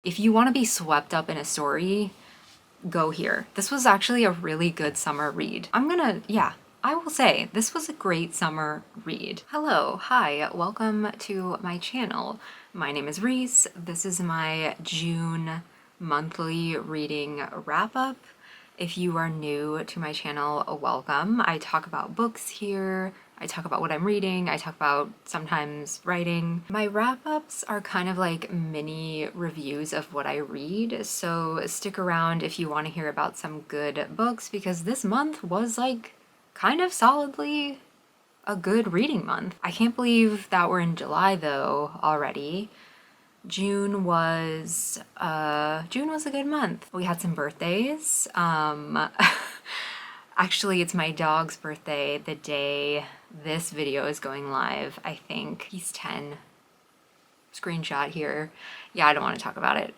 If you want to be swept up in a story, go here. This was actually a really good summer read. I will say this was a great summer read. Hello, hi, welcome to my channel. My name is Reese. This is my June monthly reading wrap-up. If you are new to my channel, welcome. I talk about books here. I talk about what I'm reading. I talk about sometimes writing. My wrap-ups are kind of like mini reviews of what I read, so stick around if you want to hear about some good books, because this month was like kind of solidly a good reading month. I can't believe that we're in July though already. June was a good month. We had some birthdays. Actually, it's my dog's birthday the day this video is going live, I think. He's 10. Screenshot here. Yeah, I don't want to talk about it.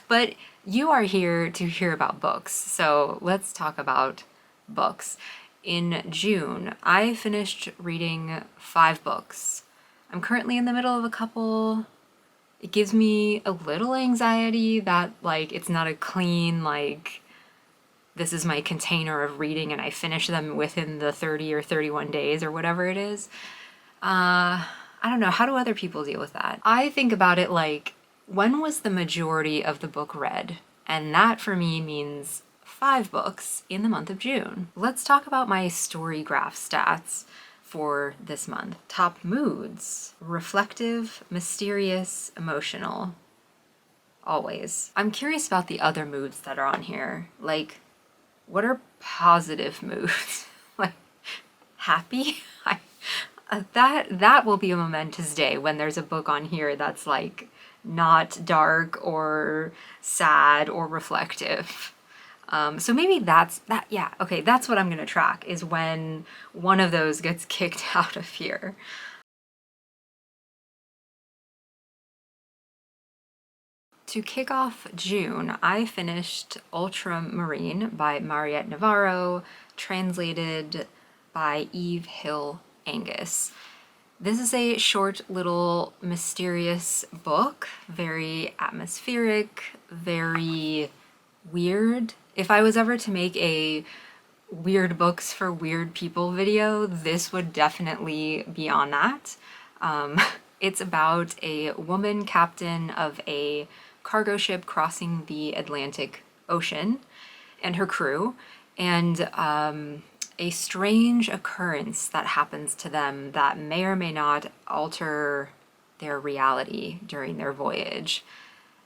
But you are here to hear about books, so let's talk about books. In June, I finished reading 5 books. I'm currently in the middle of a couple. It gives me a little anxiety that, like, it's not a clean, like, this is my container of reading and I finish them within the 30 or 31 days or whatever it is. I don't know, how do other people deal with that? I think about it like, when was the majority of the book read? And that for me means 5 books in the month of June. Let's talk about my story graph stats for this month. Top moods: reflective, mysterious, emotional. Always. I'm curious about the other moods that are on here. Like, what are positive moods? Like, happy? That will be a momentous day when there's a book on here that's like not dark or sad or reflective. So maybe that's what I'm gonna track, is when one of those gets kicked out of here. To kick off June, I finished Ultramarine by Mariette Navarro, translated by Eve Hill Angus. This is a short, little, mysterious book, very atmospheric, very weird. If I was ever to make a weird books for weird people video, this would definitely be on that. It's about a woman captain of a cargo ship crossing the Atlantic Ocean and her crew, and a strange occurrence that happens to them that may or may not alter their reality during their voyage.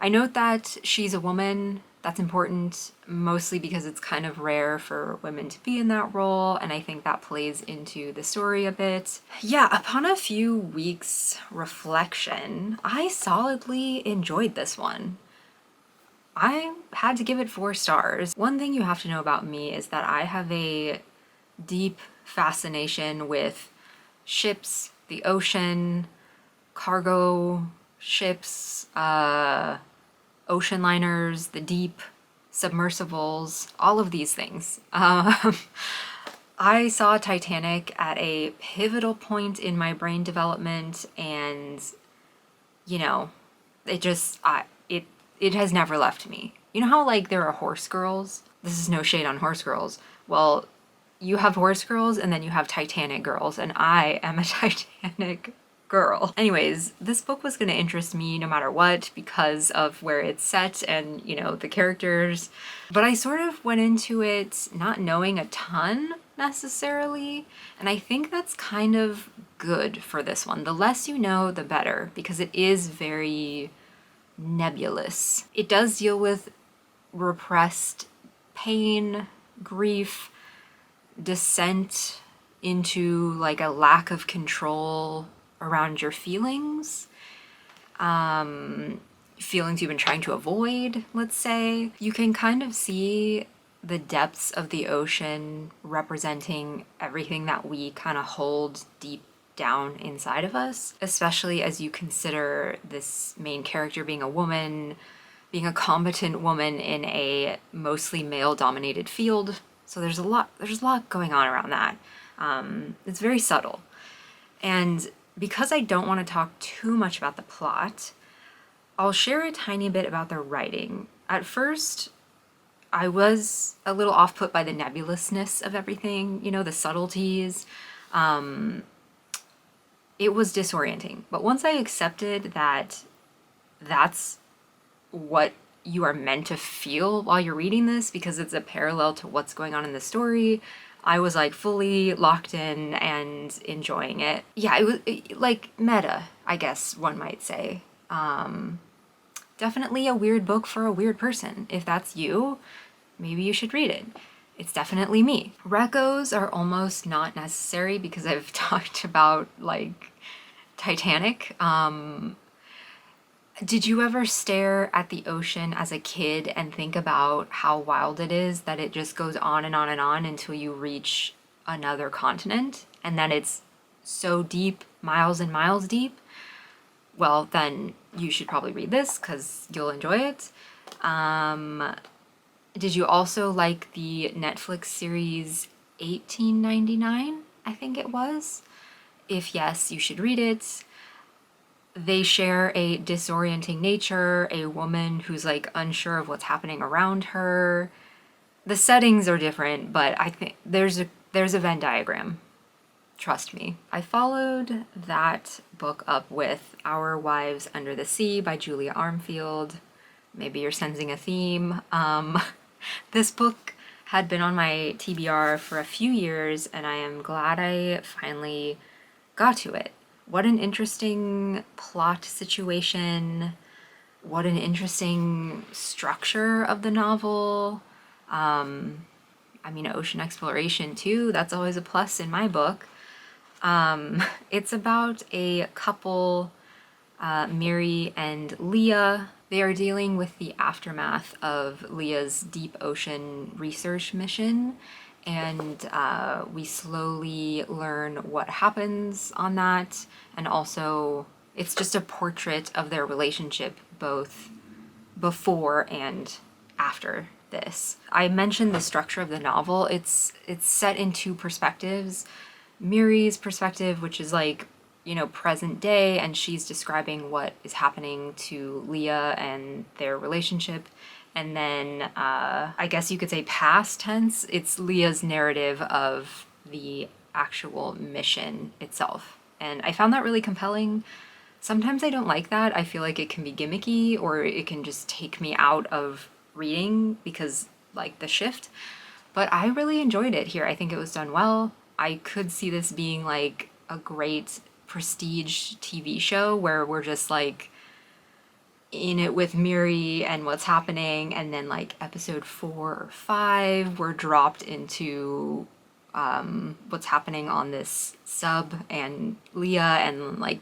I note that she's a woman. That's important, mostly because it's kind of rare for women to be in that role, and I think that plays into the story a bit. Yeah, upon a few weeks reflection, I solidly enjoyed this one. I had to give it 4 stars. One thing you have to know about me is that I have a deep fascination with ships, the ocean, cargo ships, ocean liners, the deep, submersibles, all of these things. I saw Titanic at a pivotal point in my brain development, and, you know, it has never left me. You know how, like, there are horse girls? This is no shade on horse girls. Well, you have horse girls and then you have Titanic girls, and I am a Titanic girl. Anyways, this book was going to interest me no matter what because of where it's set and, you know, the characters. But I sort of went into it not knowing a ton necessarily, and I think that's kind of good for this one. The less you know, the better, because it is very nebulous. It does deal with repressed pain, grief, descent into like a lack of control around your feelings, feelings you've been trying to avoid, let's say. You can kind of see the depths of the ocean representing everything that we kind of hold deep down inside of us, especially as you consider this main character being a woman, being a competent woman in a mostly male-dominated field. So there's a lot going on around that. It's very subtle. And because I don't want to talk too much about the plot, I'll share a tiny bit about the writing. At first, I was a little off put by the nebulousness of everything, you know, the subtleties. It was disorienting. But once I accepted that that's what you are meant to feel while you're reading this, because it's a parallel to what's going on in the story, I was like fully locked in and enjoying it. Yeah, it was like meta, I guess one might say. Definitely a weird book for a weird person. If that's you, maybe you should read it. It's definitely me. Recos are almost not necessary because I've talked about like Titanic. Did you ever stare at the ocean as a kid and think about how wild it is that it just goes on and on and on until you reach another continent and then it's so deep, miles and miles deep? Well, then you should probably read this because you'll enjoy it. Did you also like the Netflix series 1899? I think it was. If yes, you should read it. They share a disorienting nature, a woman who's like unsure of what's happening around her. The settings are different, but I think there's a Venn diagram. Trust me. I followed that book up with Our Wives Under the Sea by Julia Armfield. Maybe you're sensing a theme. This book had been on my TBR for a few years, and I am glad I finally got to it. What an interesting plot situation. What an interesting structure of the novel. I mean, ocean exploration too. That's always a plus in my book. It's about a couple, Miri and Leah. They are dealing with the aftermath of Leah's deep ocean research mission, and we slowly learn what happens on that, and also it's just a portrait of their relationship both before and after this. I mentioned the structure of the novel. It's set in two perspectives. Miri's perspective, which is like, you know, present day, and she's describing what is happening to Leah and their relationship. And then I guess you could say past tense, it's Leah's narrative of the actual mission itself. And I found that really compelling. Sometimes I don't like that. I feel like it can be gimmicky or it can just take me out of reading because, like, the shift. But I really enjoyed it here. I think it was done well. I could see this being like a great prestige TV show where we're just like in it with Miri and what's happening, and then like episode 4 or 5 we're dropped into what's happening on this sub and Leah and like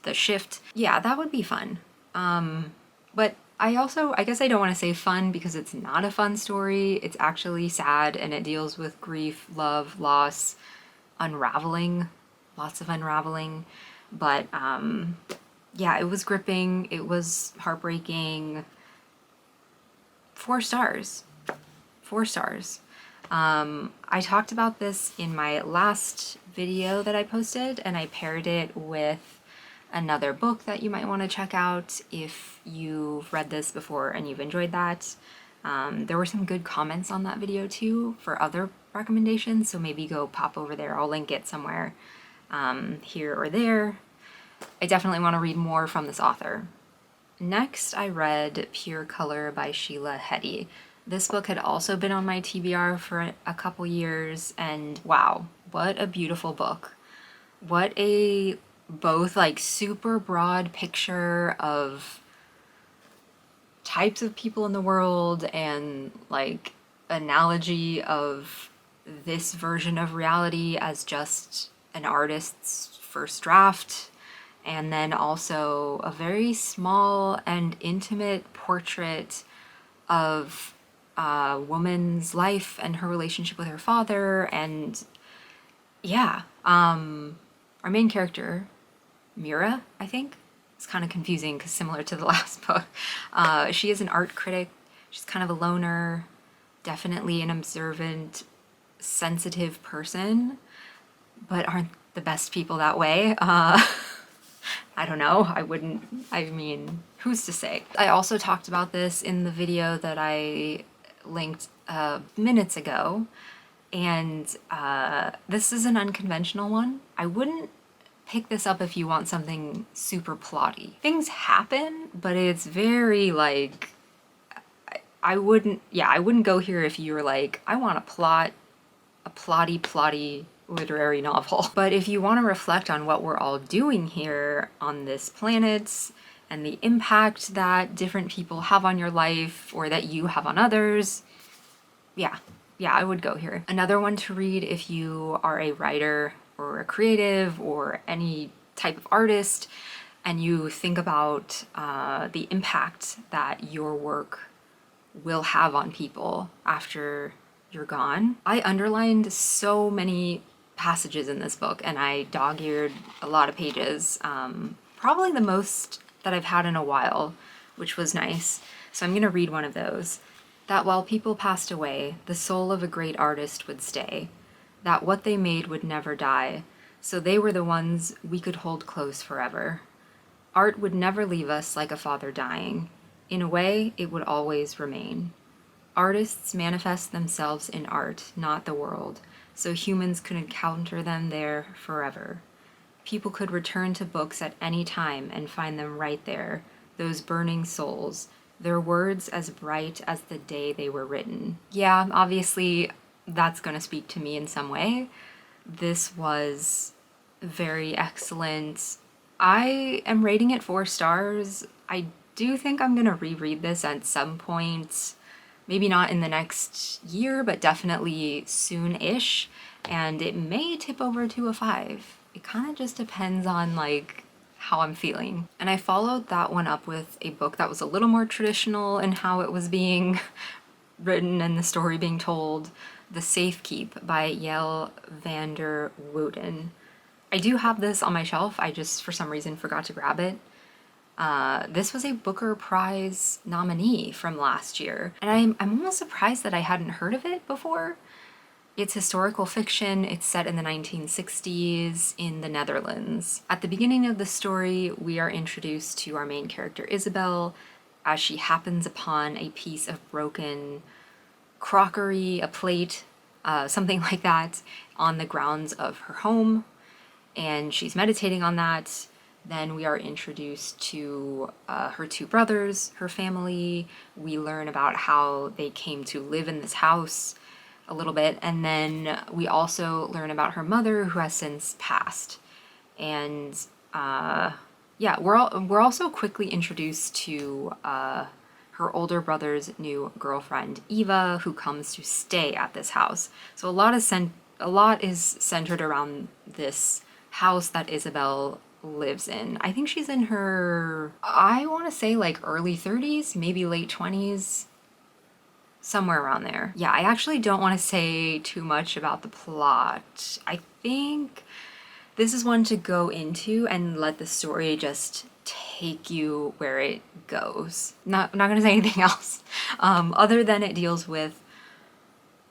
the shift. Yeah, that would be fun. But I guess I don't want to say fun because it's not a fun story. It's actually sad and it deals with grief, love, loss, unraveling, lots of unraveling. But yeah, it was gripping, it was heartbreaking. 4 stars. 4 stars. I talked about this in my last video that I posted, and I paired it with another book that you might want to check out if you've read this before and you've enjoyed that. There were some good comments on that video too for other recommendations, so maybe go pop over there. I'll link it somewhere here or there. I definitely want to read more from this author. Next, I read Pure Color by Shelia Heti. This book had also been on my TBR for a couple years, and wow, what a beautiful book. What a both like super broad picture of types of people in the world and like analogy of this version of reality as just an artist's first draft, and then also a very small and intimate portrait of a woman's life and her relationship with her father. And yeah, our main character, Mira, I think, it's kind of confusing because similar to the last book, she is an art critic. She's kind of a loner, definitely an observant, sensitive person, but aren't the best people that way. I don't know. I mean, who's to say? I also talked about this in the video that I linked minutes ago, and this is an unconventional one. I wouldn't pick this up if you want something super plotty. Things happen, but it's very like, I wouldn't go here if you were like, I want a plotty literary novel. But if you want to reflect on what we're all doing here on this planet and the impact that different people have on your life or that you have on others, yeah, I would go here. Another one to read if you are a writer or a creative or any type of artist and you think about the impact that your work will have on people after you're gone. I underlined so many passages in this book and I dog-eared a lot of pages, probably the most that I've had in a while, which was nice. So I'm gonna read one of those. That while people passed away, the soul of a great artist would stay, that what they made would never die, so they were the ones we could hold close forever. Art would never leave us like a father dying. In a way, it would always remain. Artists manifest themselves in art, not the world, so humans could encounter them there forever. People could return to books at any time and find them right there, those burning souls, their words as bright as the day they were written. Yeah, obviously that's going to speak to me in some way. This was very excellent. I am rating it 4 stars. I do think I'm going to reread this at some point. Maybe not in the next year, but definitely soon-ish. And it may tip over to a 5. It kind of just depends on like how I'm feeling. And I followed that one up with a book that was a little more traditional in how it was being written and the story being told. The Safekeep by Yael van der Wouden. I do have this on my shelf. I just for some reason forgot to grab it. This was a Booker Prize nominee from last year, and I'm almost surprised that I hadn't heard of it before. It's historical fiction. It's set in the 1960s in the Netherlands. At the beginning of the story, we are introduced to our main character Isabel as she happens upon a piece of broken crockery, a plate, something like that, on the grounds of her home, and she's meditating on that. Then we are introduced to her 2 brothers, her family. We learn about how they came to live in this house a little bit. And then we also learn about her mother, who has since passed. And yeah, we're also quickly introduced to her older brother's new girlfriend, Eva, who comes to stay at this house. So a lot is centered around this house that Isabel lives in. I think she's in her, I want to say like early 30s, maybe late 20s, somewhere around there. Yeah, I actually don't want to say too much about the plot. I think this is one to go into and let the story just take you where it goes. I'm not gonna say anything else, other than it deals with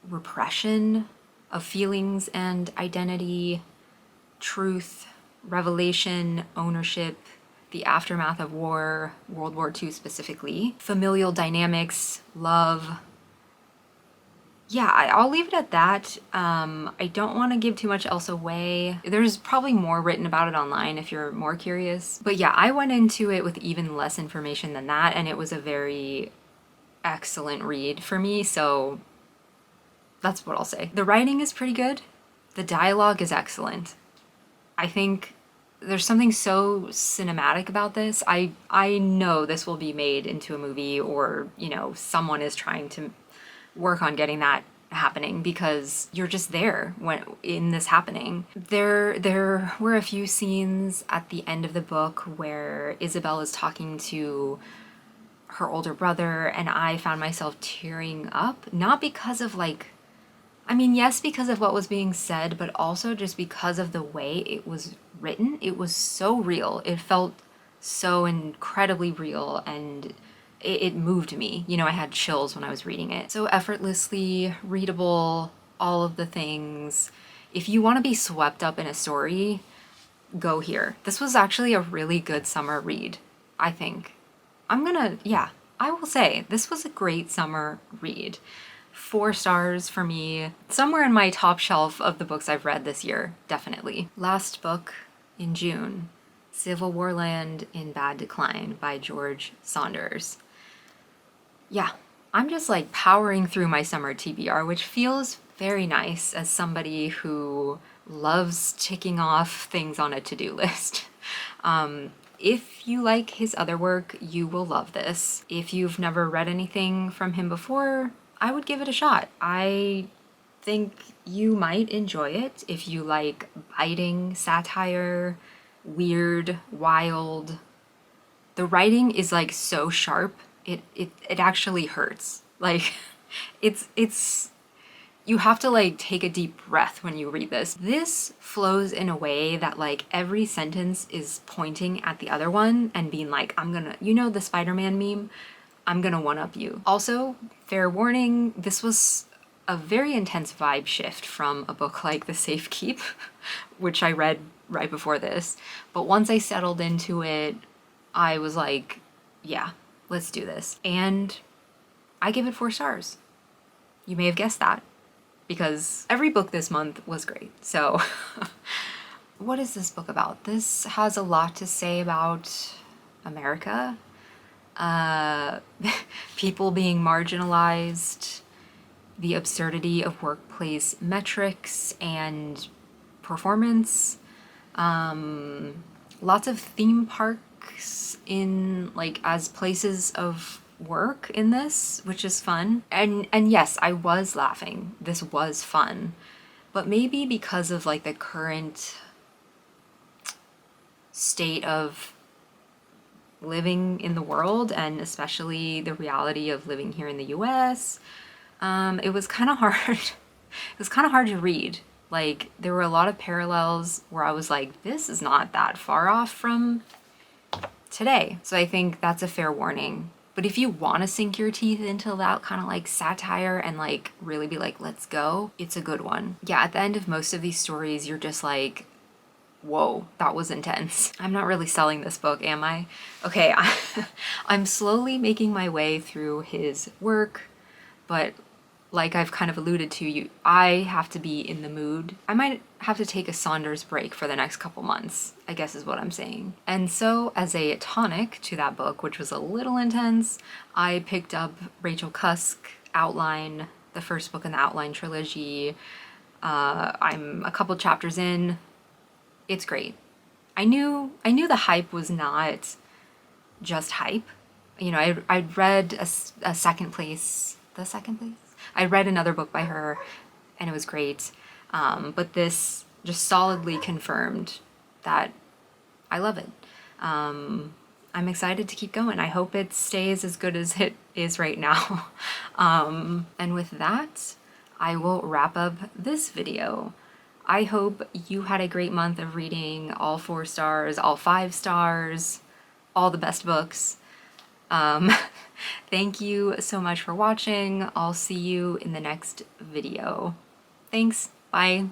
repression of feelings and identity, truth, revelation, ownership, the aftermath of war, World War II specifically, familial dynamics, love. Yeah, I'll leave it at that. I don't want to give too much else away. There's probably more written about it online if you're more curious. But yeah, I went into it with even less information than that, and it was a very excellent read for me, so that's what I'll say. The writing is pretty good. The dialogue is excellent. I think there's something so cinematic about this. I know this will be made into a movie, or, you know, someone is trying to work on getting that happening, because you're just there when in this happening. There were a few scenes at the end of the book where Isabel is talking to her older brother, and I found myself tearing up, not because of like, I mean, yes, because of what was being said, but also just because of the way it was written. It was so real. It felt so incredibly real, and it moved me. You know, I had chills when I was reading it. So effortlessly readable, all of the things. If you want to be swept up in a story, go here. This was actually a really good summer read, I think. Yeah, I will say this was a great summer read. 4 stars for me. Somewhere in my top shelf of the books I've read this year, definitely. Last book in June, CivilWarLand in Bad Decline by George Saunders. Yeah, I'm just like powering through my summer TBR, which feels very nice as somebody who loves ticking off things on a to-do list. If you like his other work, you will love this. If you've never read anything from him before, I would give it a shot. I think you might enjoy it if you like biting satire, weird, wild. The writing is like so sharp, it actually hurts. Like it's you have to like take a deep breath when you read this. This flows in a way that like every sentence is pointing at the other one and being like, I'm gonna, you know the Spider-Man meme? I'm gonna one-up you. Also, fair warning, this was a very intense vibe shift from a book like The Safekeep, which I read right before this. But once I settled into it, I was like, yeah, let's do this. And I give it 4 stars. You may have guessed that, because every book this month was great. So what is this book about? This has a lot to say about America, people being marginalized, the absurdity of workplace metrics and performance, lots of theme parks in like as places of work in this, which is fun. And yes, I was laughing. This was fun. But maybe because of like the current state of living in the world, and especially the reality of living here in the US, it was kind of hard. It was kind of hard to read. Like, there were a lot of parallels where I was like, this is not that far off from today. So I think that's a fair warning. But if you want to sink your teeth into that kind of like satire and like really be like, let's go, it's a good one. Yeah, at the end of most of these stories, you're just like, whoa, that was intense. I'm not really selling this book, am I? Okay, I'm slowly making my way through his work, but like I've kind of alluded to, I have to be in the mood. I might have to take a Saunders break for the next couple months, I guess is what I'm saying. And so as a tonic to that book, which was a little intense, I picked up Rachel Cusk, Outline, the first book in the Outline trilogy. I'm a couple chapters in. It's great. I knew the hype was not just hype. You know, I'd read a second place. I read another book by her and it was great. But this just solidly confirmed that I love it. I'm excited to keep going. I hope it stays as good as it is right now. And with that, I will wrap up this video. I hope you had a great month of reading all 4 stars, all 5 stars, all the best books. Thank you so much for watching. I'll see you in the next video. Thanks. Bye.